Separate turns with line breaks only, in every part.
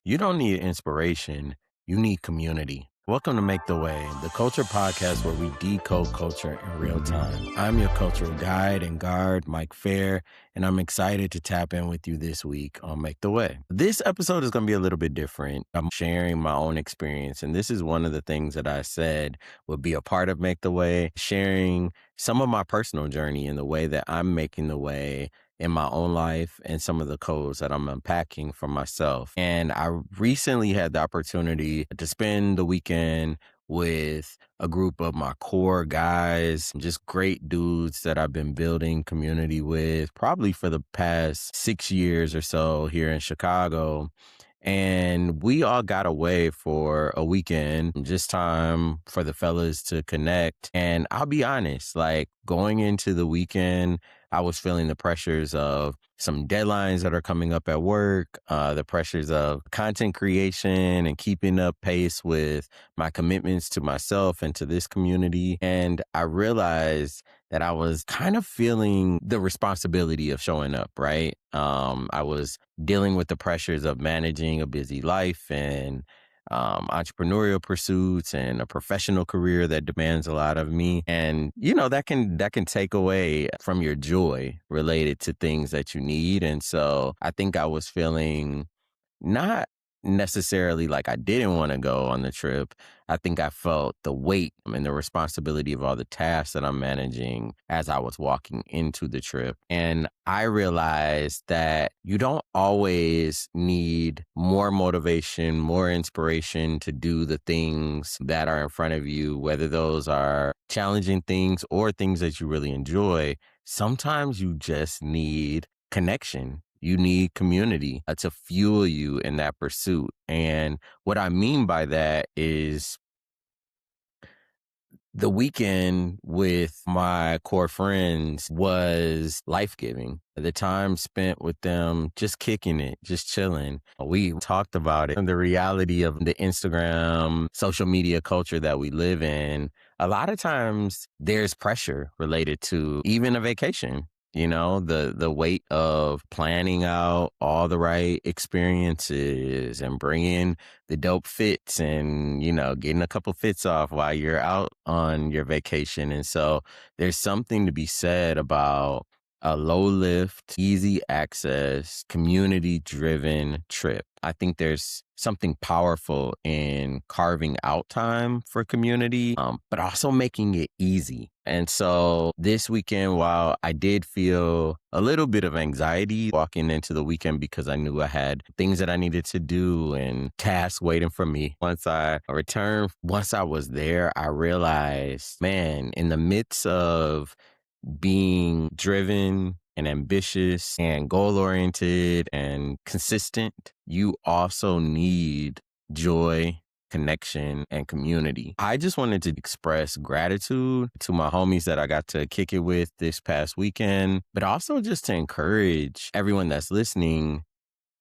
You don't need inspiration, you need community. Welcome to Make the Way, the culture podcast where we decode culture in real time. I'm your cultural guide and guard, Mike Fair, and I'm excited to tap in with you this week on Make the Way. This episode is going to be a little bit different. I'm sharing my own experience, and this is one of the things that I said would be a part of Make the Way, sharing some of my personal journey in the way that I'm making the way in my own life and some of the codes that I'm unpacking for myself. And I recently had the opportunity to spend the weekend with a group of my core guys, just great dudes that I've been building community with probably for the past 6 years or so here in Chicago. And we all got away for a weekend, just time for the fellas to connect. And I'll be honest, like going into the weekend, I was feeling the pressures of some deadlines that are coming up at work, the pressures of content creation and keeping up pace with my commitments to myself and to this community. And I realized that I was kind of feeling the responsibility of showing up, right? I was dealing with the pressures of managing a busy life and entrepreneurial pursuits and a professional career that demands a lot of me. And, that can take away from your joy related to things that you need. And so I think I was feeling not necessarily like I didn't want to go on the trip. I think I felt the weight and the responsibility of all the tasks that I'm managing as I was walking into the trip. And I realized that you don't always need more motivation, more inspiration to do the things that are in front of you, whether those are challenging things or things that you really enjoy. Sometimes you just need connection. You need community to fuel you in that pursuit. And what I mean by that is the weekend with my core friends was life giving. The time spent with them, just kicking it, just chilling. We talked about it and the reality of the Instagram, social media culture that we live in. A lot of times there's pressure related to even a vacation. The weight of planning out all the right experiences and bringing the dope fits and, getting a couple fits off while you're out on your vacation. And so there's something to be said about a low lift, easy access, community driven trip. I think there's something powerful in carving out time for community, but also making it easy. And so this weekend, while I did feel a little bit of anxiety walking into the weekend because I knew I had things that I needed to do and tasks waiting for me. Once I returned, once I was there, I realized, man, in the midst of being driven and ambitious and goal oriented and consistent, you also need joy, connection, and community. I just wanted to express gratitude to my homies that I got to kick it with this past weekend, but also just to encourage everyone that's listening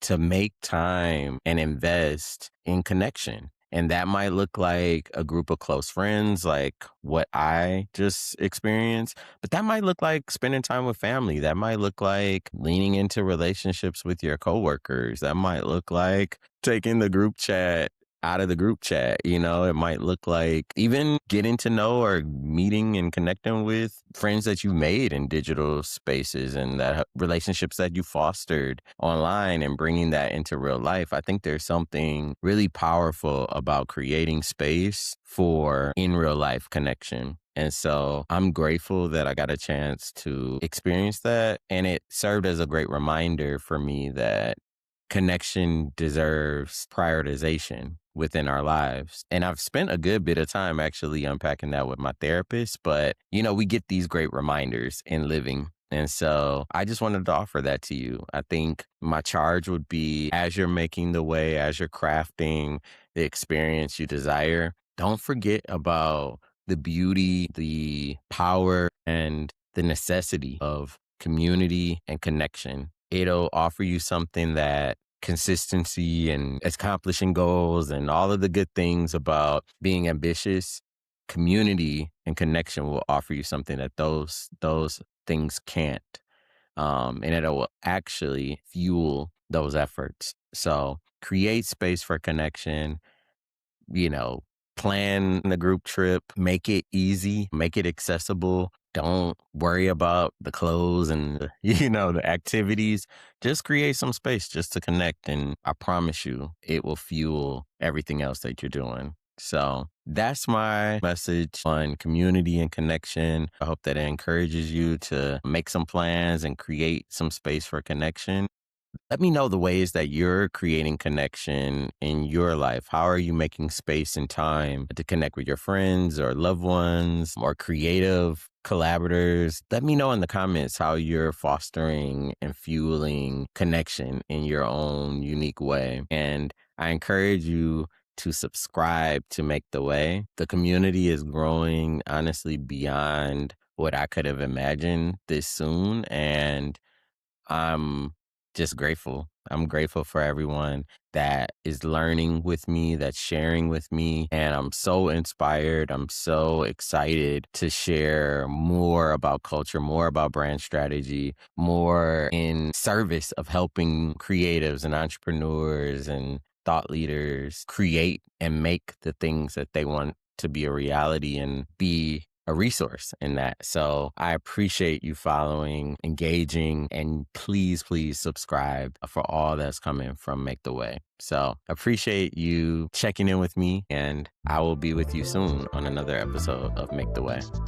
to make time and invest in connection. And that might look like a group of close friends, like what I just experienced. But that might look like spending time with family. That might look like leaning into relationships with your coworkers. That might look like taking the group chat out of the group chat. It might look like even getting to know or meeting and connecting with friends that you made in digital spaces and that relationships that you fostered online and bringing that into real life. I think there's something really powerful about creating space for in real life connection. And so I'm grateful that I got a chance to experience that. And it served as a great reminder for me that connection deserves prioritization within our lives. And I've spent a good bit of time actually unpacking that with my therapist, but we get these great reminders in living. And so I just wanted to offer that to you. I think my charge would be as you're making the way, as you're crafting the experience you desire, don't forget about the beauty, the power, and the necessity of community and connection. It'll offer you something that consistency and accomplishing goals and all of the good things about being ambitious, community and connection will offer you something that those things can't. And it will actually fuel those efforts. So create space for connection, you know, plan the group trip, make it easy, make it accessible. Don't worry about the clothes and the activities. Just create some space just to connect. And I promise you, it will fuel everything else that you're doing. So that's my message on community and connection. I hope that it encourages you to make some plans and create some space for connection. Let me know the ways that you're creating connection in your life. How are you making space and time to connect with your friends or loved ones or creative collaborators? Let me know in the comments how you're fostering and fueling connection in your own unique way. And I encourage you to subscribe to Make the Way. The community is growing honestly beyond what I could have imagined this soon. And I'm just grateful. I'm grateful for everyone that is learning with me, that's sharing with me. And I'm so inspired. I'm so excited to share more about culture, more about brand strategy, more in service of helping creatives and entrepreneurs and thought leaders create and make the things that they want to be a reality and be a resource in that. So I appreciate you following, engaging, and please, please subscribe for all that's coming from Make the Way. So appreciate you checking in with me, and I will be with you soon on another episode of Make the Way.